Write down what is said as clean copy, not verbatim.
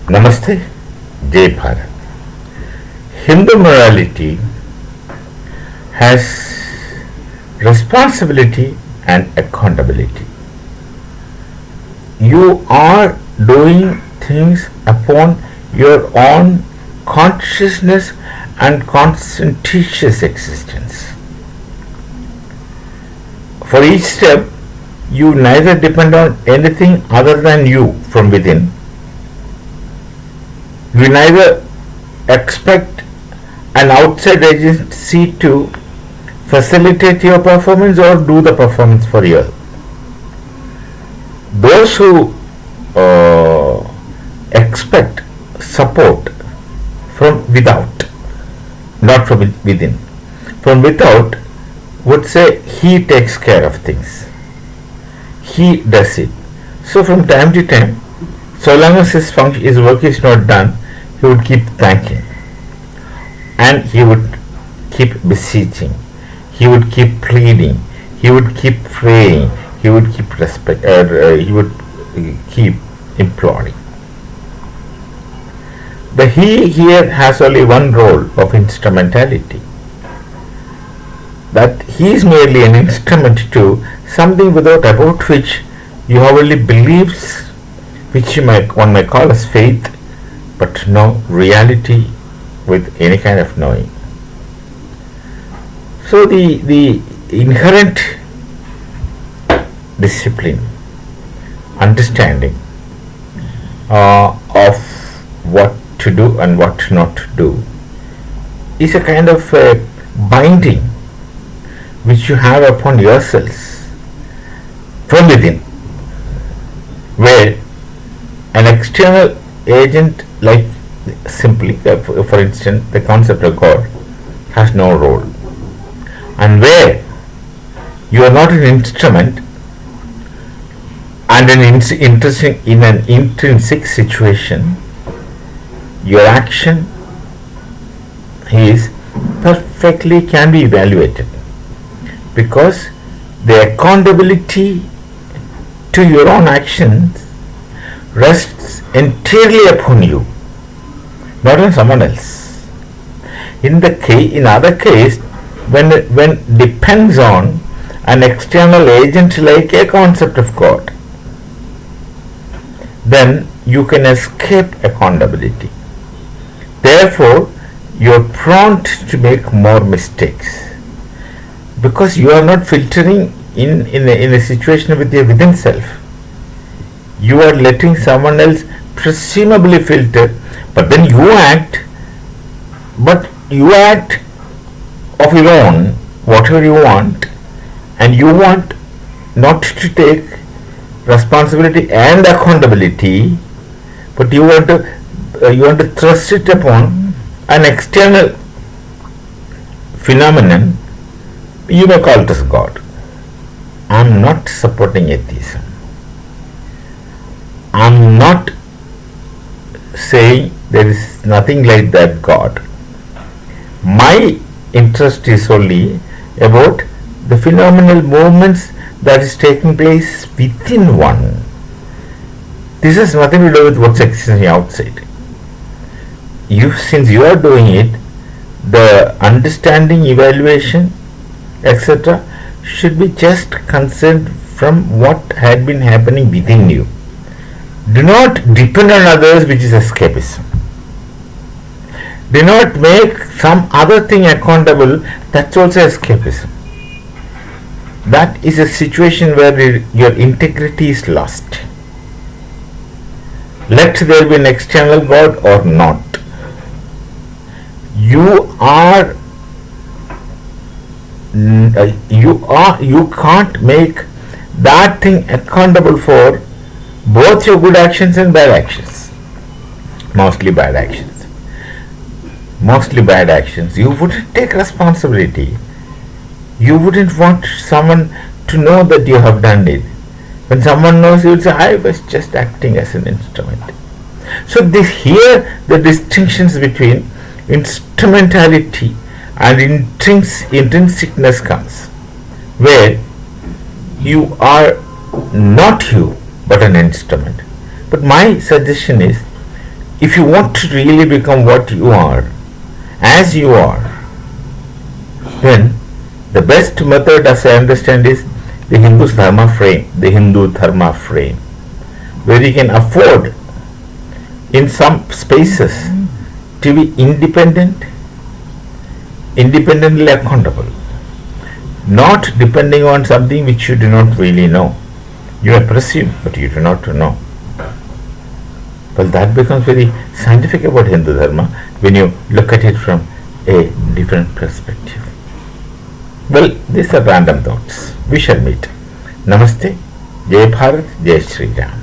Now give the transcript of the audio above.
Namaste, Jai Bharat. Hindu morality has responsibility and accountability. You are doing things upon your own consciousness and conscientious existence. For each step, you neither depend on anything other than you from within. You neither expect an outside agency to facilitate your performance or do the performance for you. Those who expect support from without, not from within, from without would say he takes care of things. He does it. So from time to time, so long as his work is not done, he would keep thanking, and he would keep beseeching, he would keep pleading, he would keep praying, he would keep he would keep imploring. The he here has only one role of instrumentality. That he is merely an instrument to something about which you have only beliefs, which one may call as faith, but no reality with any kind of knowing. So the inherent discipline, understanding of what to do and what not to do is a kind of binding which you have upon yourselves from within, where an external agent like simply, for instance, the concept of God has no role, and where you are not an instrument and in an intrinsic situation, your action is perfectly can be evaluated, because the accountability to your own actions rests entirely upon you, not on someone else. In other case, when depends on an external agent like a concept of God, then you can escape accountability. Therefore, you are prone to make more mistakes, because you are not filtering in a situation within self. You are letting someone else presumably filter, but then you act of your own, whatever you want, and you want not to take responsibility and accountability, but you want to thrust it upon an external phenomenon. You may call it as God. I am not supporting atheism. I am not saying there is nothing like that God. My interest is only about the phenomenal movements that is taking place within one. This has nothing to do with what's existing outside. Since you are doing it, the understanding, evaluation, etc. should be just concerned from what had been happening within you. Do not depend on others, which is escapism. Do not make some other thing accountable, that's also escapism. That is a situation where your integrity is lost. Let there be an external God or not. You can't make that thing accountable for both your good actions and bad actions. Mostly bad actions. You wouldn't take responsibility. You wouldn't want someone to know that you have done it. When someone knows, you will say, I was just acting as an instrument. So here the distinctions between instrumentality and intrinsicness comes, where you are not you but an instrument. But my suggestion is, If you want to really become what you are, as you are, then the best method, as I understand, is the Hindu Dharma frame, where you can afford in some spaces to be independently accountable, not depending on something which you do not really know. You may presume, but you do not know. Well, that becomes very scientific about Hindu Dharma when you look at it from a different perspective. Well, these are random thoughts. We shall meet. Namaste. Jai Bharat. Jai Shri Ram.